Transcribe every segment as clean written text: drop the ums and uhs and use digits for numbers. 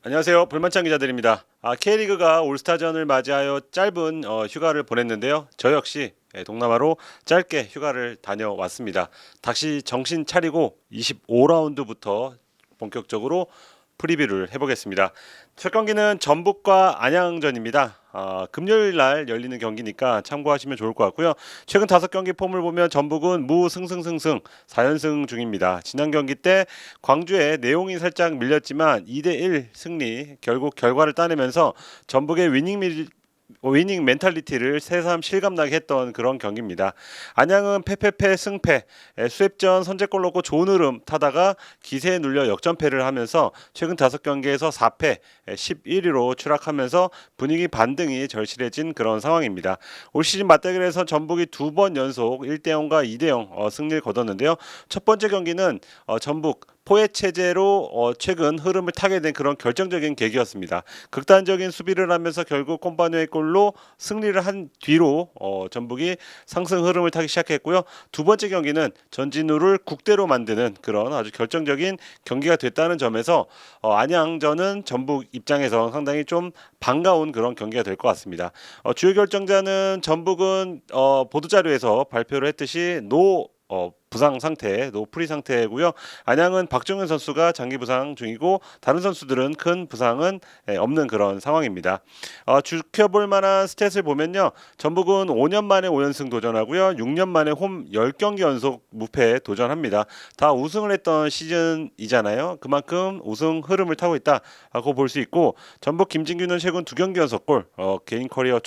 안녕하세요. 불만찬 기자들입니다. K리그가 올스타전을 맞이하여 짧은 휴가를 보냈는데요. 저 역시 동남아로 짧게 휴가를 다녀왔습니다. 다시 정신 차리고 25라운드부터 본격적으로 프리뷰를 해보겠습니다. 첫 경기는 전북과 안양전입니다. 금요일 날 열리는 경기니까 참고하시면 좋을 것 같고요. 최근 5경기 폼을 보면 전북은 무승승승승 4연승 중입니다. 지난 경기 때 광주에 내용이 살짝 밀렸지만 2대1 승리, 결국 결과를 따내면서 전북의 위닝 멘탈리티를 새삼 실감나게 했던 그런 경기입니다. 안양은 패패패 승패, 수협전 선제골 넣고 좋은 흐름 타다가 기세에 눌려 역전패를 하면서 최근 5경기에서 4패, 11위로 추락하면서 분위기 반등이 절실해진 그런 상황입니다. 올 시즌 맞대결에서 전북이 2번 연속 1대0과 2대0 승리를 거뒀는데요. 첫 번째 경기는 전북 포획 체제로 최근 흐름을 타게 된 그런 결정적인 계기였습니다. 극단적인 수비를 하면서 결국 콤파니의 골로 승리를 한 뒤로 전북이 상승 흐름을 타기 시작했고요. 두 번째 경기는 전진우를 국대로 만드는 그런 아주 결정적인 경기가 됐다는 점에서 안양전은 전북 입장에서 상당히 좀 반가운 그런 경기가 될 것 같습니다. 주요 결정자는 전북은 보도자료에서 발표를 했듯이 부상 상태, 프리 상태고요. 안양은 박정현 선수가 장기 부상 중이고 다른 선수들은 큰 부상은 없는 그런 상황입니다. 지켜볼 만한 스탯을 보면요. 전북은 5년 만에 5연승 도전하고요. 6년 만에 홈 10경기 연속 무패 도전합니다. 다 우승을 했던 시즌이잖아요. 그만큼 우승 흐름을 타고 있다고 볼 수 있고 전북 김진규는 최근 2경기 연속 골, 개인 커리어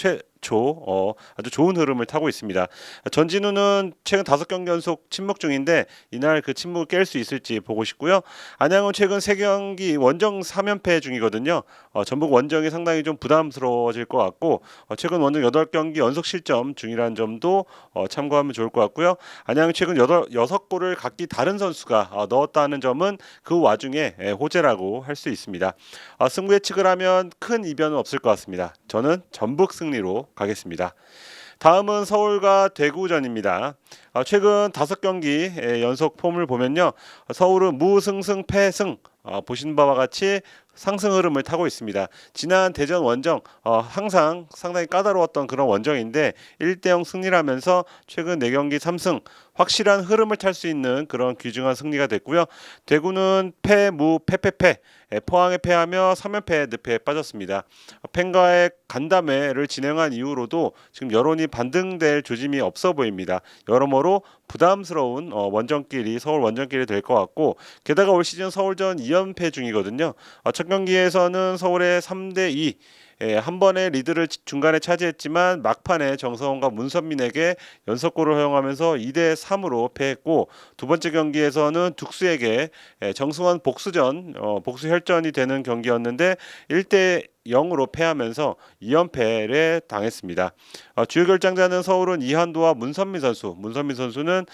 아주 좋은 흐름을 타고 있습니다. 전진우는 최근 5경기 연속 침묵 중인데 이날 그 침묵을 깰 수 있을지 보고 싶고요. 안양은 최근 3경기 원정 3연패 중이거든요. 전북 원정이 상당히 좀 부담스러워질 것 같고 최근 원정 8경기 연속 실점 중이라는 점도 참고하면 좋을 것 같고요. 안양은 최근 6골을 각기 다른 선수가 넣었다는 점은 그 와중에 호재라고 할 수 있습니다. 승부 예측을 하면 큰 이변은 없을 것 같습니다. 저는 전북 승리로 가겠습니다. 다음은 서울과 대구전입니다. 최근 5경기 연속 폼을 보면요. 서울은 무승승 패승 보신 바와 같이 상승 흐름을 타고 있습니다. 지난 대전 원정 항상 상당히 까다로웠던 그런 원정인데 1대0 승리를 하면서 최근 4경기 3승 확실한 흐름을 탈 수 있는 그런 귀중한 승리가 됐고요. 대구는 패패패 포항에 패하며 3연패 늪에 빠졌습니다. 팬과의 간담회를 진행한 이후로도 지금 여론이 반등될 조짐이 없어 보입니다. 여러모로 부담스러운 서울 원정길이 될 것 같고 게다가 올 시즌 서울전 2연패 중이거든요. 첫 경기에서는 서울의 3대2 한 번의 리드를 중간에 차지했지만 막판에 정성원과 문선민에게 연속골을 허용하면서 2대3으로 패했고 두 번째 경기에서는 둑스에게 정승원 복수 혈전이 되는 경기였는데 1대0으로 패하면서 2연패를 당했습니다. 주요 결장자는 서울은 이한도와 문선민 선수. 문선민 선수는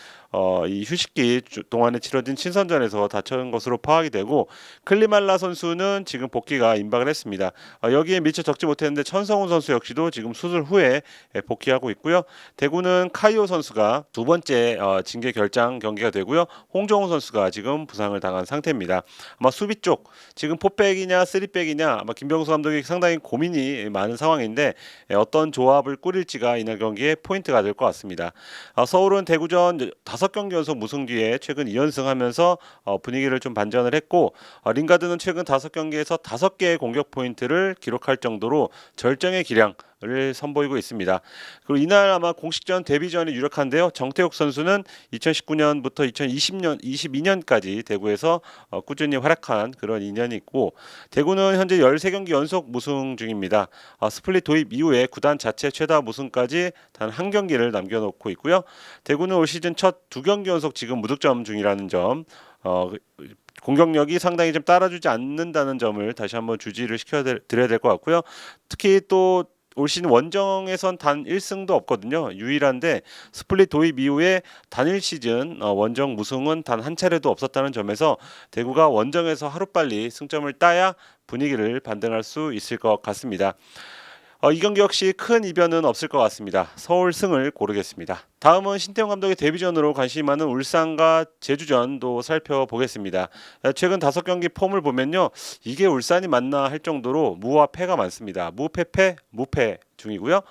이 휴식기 동안에 치러진 친선전에서 다친 것으로 파악이 되고 클리말라 선수는 지금 복귀가 임박을 했습니다. 여기에 미처 적지 못했는데 천성훈 선수 역시도 지금 수술 후에 복귀하고 있고요. 대구는 카이오 선수가 두 번째 징계 결장 경기가 되고요. 홍정훈 선수가 지금 부상을 당한 상태입니다. 아마 수비 쪽 지금 포백이냐 쓰리백이냐 아마 김병수 감독이 상당히 고민이 많은 상황인데 어떤 조합을 꾸릴지가 이날 경기의 포인트가 될 것 같습니다. 서울은 대구전 5경기 연속 무승 뒤에 최근 2연승하면서 분위기를 좀 반전을 했고 링가드는 최근 5경기에서 5개의 공격 포인트를 기록할 정도로 절정의 기량을 선보이고 있습니다. 그리고 이날 아마 공식전 데뷔전이 유력한데요. 정태욱 선수는 2019년부터 22년까지 대구에서 꾸준히 활약한 그런 인연이 있고 대구는 현재 13경기 연속 무승 중입니다. 스플릿 도입 이후에 구단 자체 최다 무승까지 단 한 경기를 남겨놓고 있고요. 대구는 올 시즌 첫 2경기 연속 지금 무득점 중이라는 점 공격력이 상당히 좀 따라주지 않는다는 점을 다시 한번 주지를 시켜드려야 될 것 같고요. 특히 또 올 시즌 원정에선 단 1승도 없거든요. 유일한데 스플릿 도입 이후에 단일 시즌 원정 무승은 단 한 차례도 없었다는 점에서 대구가 원정에서 하루빨리 승점을 따야 분위기를 반등할 수 있을 것 같습니다. 이 경기 역시 큰 이변은 없을 것 같습니다. 서울 승을 고르겠습니다. 다음은 신태용 감독의 데뷔전으로 관심이 많은 울산과 제주전도 살펴보겠습니다. 최근 5경기 폼을 보면요. 이게 울산이 맞나 할 정도로 무와 패가 많습니다. 무패패, 무패 중이고요.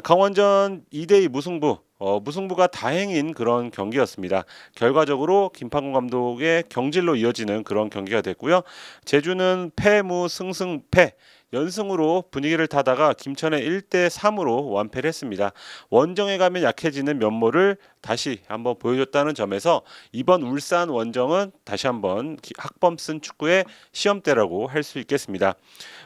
강원전 2대2 무승부, 무승부가 다행인 그런 경기였습니다. 결과적으로 김판곤 감독의 경질로 이어지는 그런 경기가 됐고요. 제주는 패무 승승패 연승으로 분위기를 타다가 김천의 1대3으로 완패를 했습니다. 원정에 가면 약해지는 면모를 다시 한번 보여줬다는 점에서 이번 울산 원정은 다시 한번 학범 쓴 축구의 시험대라고 할 수 있겠습니다.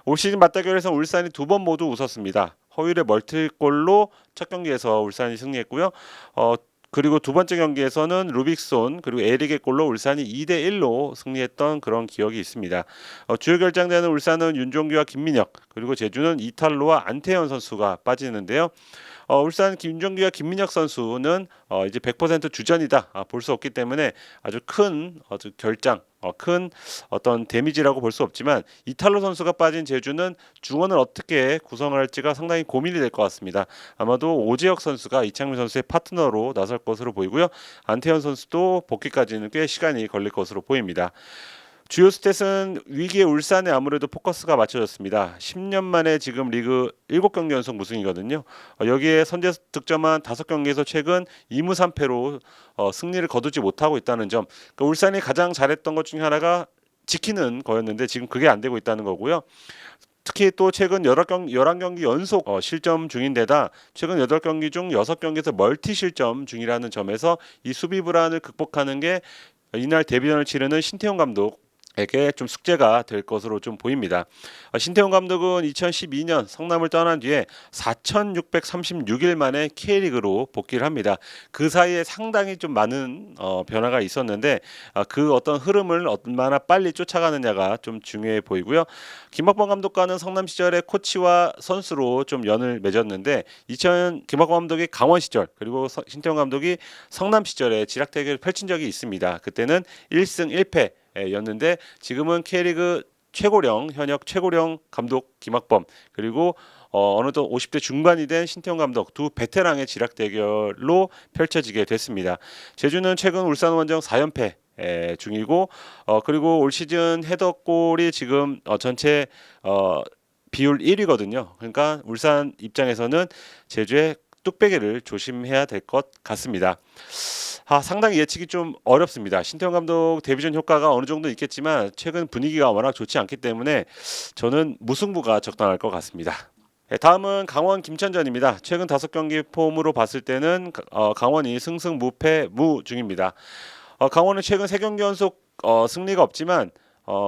올 시즌 맞대결에서 울산이 2번 모두 웃었습니다. 허율의 멀티골로 첫 경기에서 울산이 승리했고요. 그리고 두 번째 경기에서는 루빅손 그리고 에릭의 골로 울산이 2대1로 승리했던 그런 기억이 있습니다. 주요 결장되는 울산은 윤종규와 김민혁 그리고 제주는 이탈로와 안태현 선수가 빠지는데요. 울산 김종규와 김민혁 선수는 이제 100% 주전이다 볼 수 없기 때문에 아주 큰 결장 큰 어떤 데미지라고 볼 수 없지만 이탈로 선수가 빠진 제주는 중원을 어떻게 구성을 할지가 상당히 고민이 될 것 같습니다. 아마도 오재혁 선수가 이창민 선수의 파트너로 나설 것으로 보이고요. 안태현 선수도 복귀까지는 꽤 시간이 걸릴 것으로 보입니다. 주요 스탯은 위기의 울산에 아무래도 포커스가 맞춰졌습니다. 10년 만에 지금 리그 7경기 연속 무승이거든요. 여기에 선제 득점한 5경기에서 최근 2무 3패로 승리를 거두지 못하고 있다는 점. 그러니까 울산이 가장 잘했던 것 중에 하나가 지키는 거였는데 지금 그게 안 되고 있다는 거고요. 특히 또 최근 11경기 연속 실점 중인데다 최근 8경기 중 6경기에서 멀티 실점 중이라는 점에서 이 수비 불안을 극복하는 게 이날 데뷔전을 치르는 신태용 감독 에게 좀 숙제가 될 것으로 좀 보입니다. 신태용 감독은 2012년 성남을 떠난 뒤에 4,636일 만에 K리그로 복귀를 합니다. 그 사이에 상당히 좀 많은 변화가 있었는데 그 어떤 흐름을 얼마나 빨리 쫓아가느냐가 좀 중요해 보이고요. 김학범 감독과는 성남 시절에 코치와 선수로 좀 연을 맺었는데 김학범 감독이 강원 시절 그리고 신태용 감독이 성남 시절에 지락 대결을 펼친 적이 있습니다. 그때는 1승 1패 였는데 지금은 K리그 최고령 현역 최고령 감독 김학범 그리고 어느덧 50대 중반이 된 신태용 감독 두 베테랑의 지락 대결로 펼쳐지게 됐습니다. 제주는 최근 울산 원정 4연패 중이고 그리고 올 시즌 헤더골이 지금 전체 비율 1위거든요. 그러니까 울산 입장에서는 제주의 뚝배기를 조심해야 될 것 같습니다. 상당히 예측이 좀 어렵습니다. 신태용 감독 데뷔전 효과가 어느 정도 있겠지만 최근 분위기가 워낙 좋지 않기 때문에 저는 무승부가 적당할 것 같습니다. 다음은 강원 김천전입니다. 최근 5경기 폼으로 봤을 때는 강원이 승승무패 무 중입니다. 강원은 최근 3경기 연속 승리가 없지만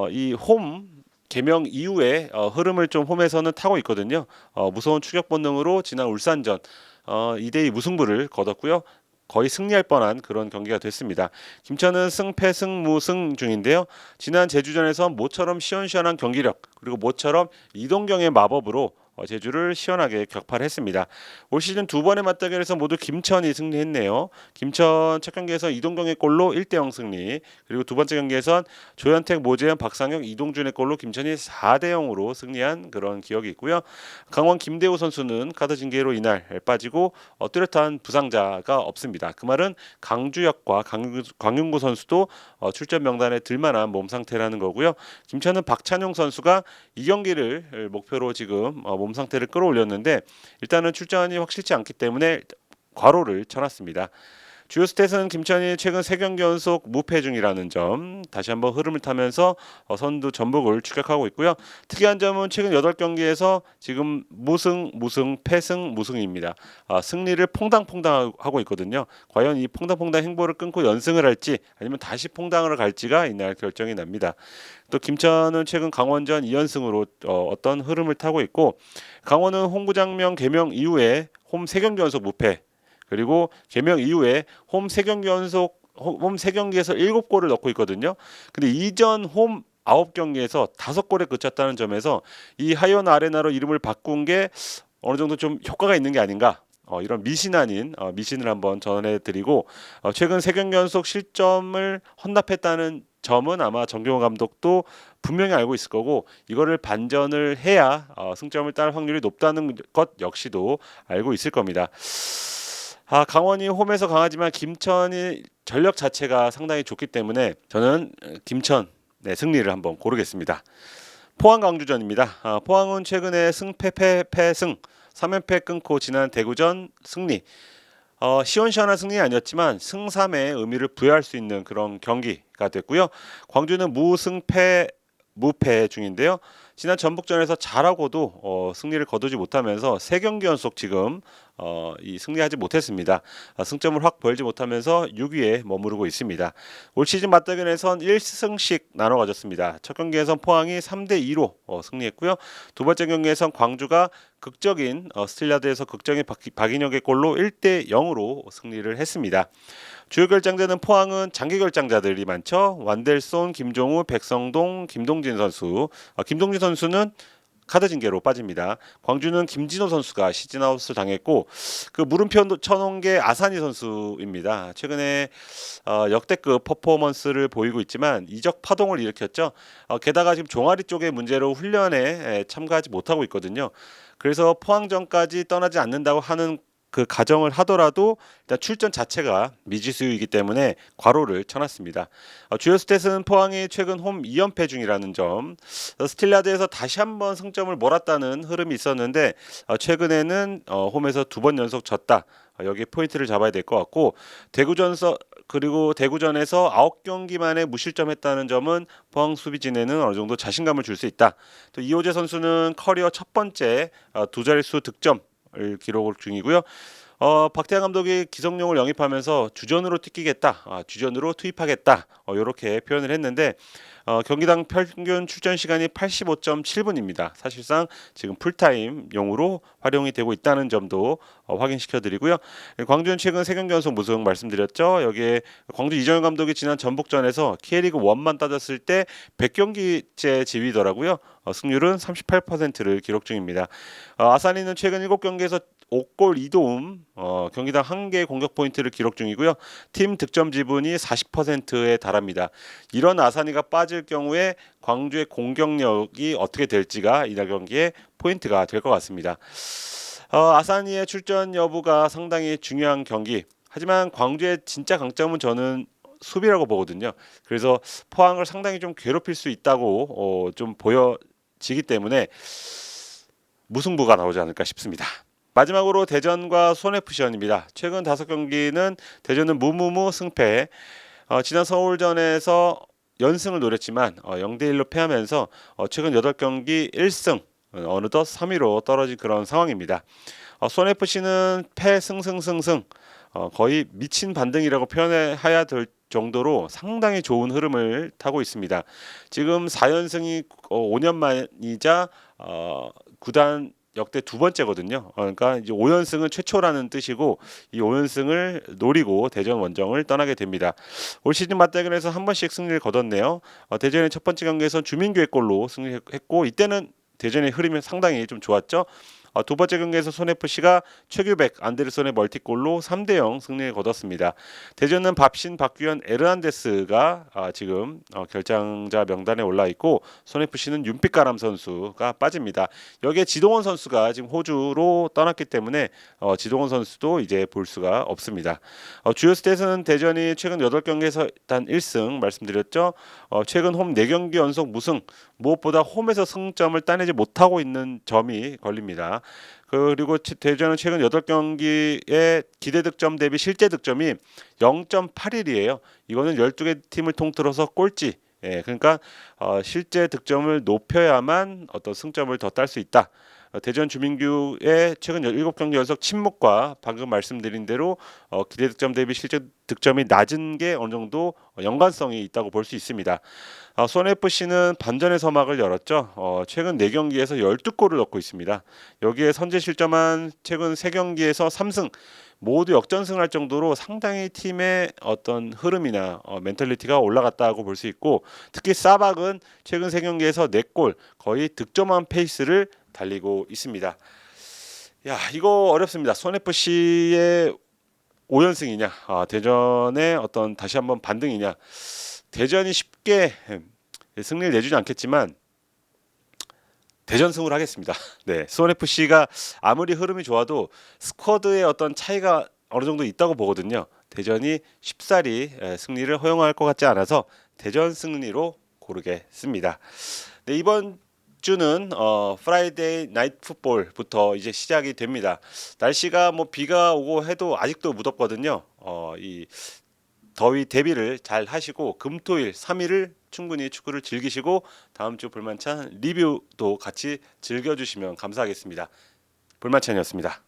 이 홈 개명 이후에 흐름을 좀 홈에서는 타고 있거든요. 무서운 추격 본능으로 지난 울산전 2대2 무승부를 거뒀고요. 거의 승리할 뻔한 그런 경기가 됐습니다. 김천은 승패 승무승 중인데요. 지난 제주전에서 모처럼 시원시원한 경기력 그리고 모처럼 이동경의 마법으로 제주를 시원하게 격파를 했습니다. 올 시즌 2번의 맞대결에서 모두 김천이 승리했네요. 김천 첫 경기에서 이동경의 골로 1대0 승리 그리고 두 번째 경기에선 조현택, 모재현, 박상혁, 이동준의 골로 김천이 4대0으로 승리한 그런 기억이 있고요. 강원 김대우 선수는 카드 징계로 이날 빠지고 뚜렷한 부상자가 없습니다. 그 말은 강주혁과 강윤구 선수도 출전 명단에 들만한 몸 상태라는 거고요. 김천은 박찬용 선수가 이 경기를 목표로 지금 몸 상태를 끌어올렸는데 일단은 출전이 확실치 않기 때문에 괄호를 쳐놨습니다. 주요 스탯은 김천이 최근 3경기 연속 무패 중이라는 점 다시 한번 흐름을 타면서 선두 전북을 추격하고 있고요. 특이한 점은 최근 8경기에서 지금 무승, 패승, 무승입니다. 승리를 퐁당퐁당 하고 있거든요. 과연 이 퐁당퐁당 행보를 끊고 연승을 할지 아니면 다시 퐁당으로 갈지가 이날 결정이 납니다. 또 김천은 최근 강원전 2연승으로 어떤 흐름을 타고 있고 강원은 홍구장명 개명 이후에 홈 3경기 연속 무패 그리고 개명 이후에 홈 3경기에서 7골을 넣고 있거든요. 근데 이전 홈 9경기에서 5골에 그쳤다는 점에서 이 하이온 아레나로 이름을 바꾼 게 어느 정도 좀 효과가 있는 게 아닌가 이런 미신 아닌 미신을 한번 전해드리고 최근 3경기 연속 실점을 헌납했다는 점은 아마 정경호 감독도 분명히 알고 있을 거고 이거를 반전을 해야 승점을 딸 확률이 높다는 것 역시도 알고 있을 겁니다. 강원이 홈에서 강하지만 김천이 전력 자체가 상당히 좋기 때문에 저는 김천 승리를 한번 고르겠습니다. 포항 광주전입니다. 포항은 최근에 승패승 3연패 끊고 지난 대구전 승리. 시원시원한 승리 아니었지만 승삼의 의미를 부여할 수 있는 그런 경기가 됐고요. 광주는 무승패 무패 중인데요. 지난 전북전에서 잘하고도 승리를 거두지 못하면서 3경기 연속 지금 이 승리하지 못했습니다. 승점을 확 벌지 못하면서 6위에 머무르고 있습니다. 올 시즌 맞대결에선 1승씩 나눠 가졌습니다. 첫 경기에선 포항이 3대2로 승리했고요. 두 번째 경기에선 광주가 극적인 스틸라드에서 극적인 박인혁의 골로 1대0으로 승리를 했습니다. 주요 결장자는 포항은 장기 결장자들이 많죠. 완델손, 김종우, 백성동, 김동진 선수. 김동진 선수는 카드 징계로 빠집니다. 광주는 김진호 선수가 시즌아웃을 당했고 그 물음표 쳐놓은 게 아사니 선수입니다. 최근에 역대급 퍼포먼스를 보이고 있지만 이적 파동을 일으켰죠. 게다가 지금 종아리 쪽의 문제로 훈련에 참가하지 못하고 있거든요. 그래서 포항전까지 떠나지 않는다고 하는 그 가정을 하더라도 일단 출전 자체가 미지수이기 때문에 괄호를 쳐놨습니다. 주요 스탯은 포항이 최근 홈 2연패 중이라는 점, 스틸라드에서 다시 한번 승점을 몰았다는 흐름이 있었는데 최근에는 홈에서 2번 연속 졌다. 여기에 포인트를 잡아야 될 것 같고 그리고 대구전에서 9경기 만에 무실점했다는 점은 포항 수비진에는 어느 정도 자신감을 줄 수 있다. 또 이호재 선수는 커리어 첫 번째 두 자릿수 득점 기록 중이고요. 박태환 감독이 기성용을 영입하면서 주전으로 뛰기겠다, 주전으로 투입하겠다 이렇게 표현을 했는데 경기당 평균 출전 시간이 85.7분입니다. 사실상 지금 풀타임용으로 활용이 되고 있다는 점도 확인시켜드리고요. 광주는 최근 3경기 연속 무승 말씀드렸죠. 여기에 광주 이정현 감독이 지난 전북전에서 K리그 1만 따졌을 때 100경기째 지휘더라고요. 승률은 38%를 기록 중입니다. 아사니는 최근 7경기에서 5골 2도움, 경기당 1개의 공격 포인트를 기록 중이고요. 팀 득점 지분이 40%에 달합니다. 이런 아사니가 빠질 경우에 광주의 공격력이 어떻게 될지가 이날 경기의 포인트가 될 것 같습니다. 아사니의 출전 여부가 상당히 중요한 경기. 하지만 광주의 진짜 강점은 저는 수비라고 보거든요. 그래서 포항을 상당히 좀 괴롭힐 수 있다고 좀 보여지기 때문에 무승부가 나오지 않을까 싶습니다. 마지막으로 대전과 손FC전입니다. 최근 5경기는 대전은 무무무 승패. 지난 서울전에서 연승을 노렸지만 0대1로 패하면서 최근 8경기 1승, 어느덧 3위로 떨어진 그런 상황입니다. 손FC는 패승승승승, 거의 미친 반등이라고 표현해야 될 정도로 상당히 좋은 흐름을 타고 있습니다. 지금 4연승이 5년 만이자 구단 역대 2번째거든요. 그러니까 이제 5연승은 최초라는 뜻이고 이 5연승을 노리고 대전 원정을 떠나게 됩니다. 올 시즌 맞대결에서 한 번씩 승리를 거뒀네요. 대전의 첫 번째 경기에선 주민규의 골로 승리했고 이때는 대전의 흐름이 상당히 좀 좋았죠. 두 번째 경기에서 손FC가 최규백, 안데르손의 멀티골로 3대0 승리를 거뒀습니다. 대전은 밥신, 박규현, 에르난데스가 지금 결장자 명단에 올라 있고 손FC는 윤빛가람 선수가 빠집니다. 여기에 지동원 선수가 지금 호주로 떠났기 때문에 지동원 선수도 이제 볼 수가 없습니다. 주요 스탯은 대전이 최근 8경기에서 단 1승 말씀드렸죠. 최근 홈 4경기 연속 무승, 무엇보다 홈에서 승점을 따내지 못하고 있는 점이 걸립니다. 그리고 대전은 최근 8경기의 기대 득점 대비 실제 득점이 0.81이에요. 이거는 12개 팀을 통틀어서 꼴찌. 그러니까 실제 득점을 높여야만 어떤 승점을 더 딸 수 있다. 대전 주민규의 최근 7경기 연속 침묵과 방금 말씀드린 대로 기대 득점 대비 실제 득점이 낮은 게 어느 정도 연관성이 있다고 볼 수 있습니다. 손FC는 반전의 서막을 열었죠. 최근 4경기에서 12골을 넣고 있습니다. 여기에 선제 실점한 최근 3경기에서 3승 모두 역전승을 할 정도로 상당히 팀의 어떤 흐름이나 멘탈리티가 올라갔다고 볼 수 있고 특히 사박은 최근 3경기에서 4골 거의 득점한 페이스를 달리고 있습니다. 야, 이거 어렵습니다. 손 FC의 5연승이냐, 대전의 어떤 다시 한번 반등이냐. 대전이 쉽게 승리를 내주지 않겠지만 대전승으로 하겠습니다. 네, 수원 FC가 아무리 흐름이 좋아도 스쿼드의 어떤 차이가 어느 정도 있다고 보거든요. 대전이 쉽사리 승리를 허용할 것 같지 않아서 대전 승리로 고르겠습니다. 네, 이번 주는 프라이데이 나이트 풋볼부터 이제 시작이 됩니다. 날씨가 뭐 비가 오고 해도 아직도 무덥거든요. 이 더위 대비를 잘 하시고 금토일 3일을 충분히 축구를 즐기시고 다음 주 볼만찬 리뷰도 같이 즐겨주시면 감사하겠습니다. 볼만찬이었습니다.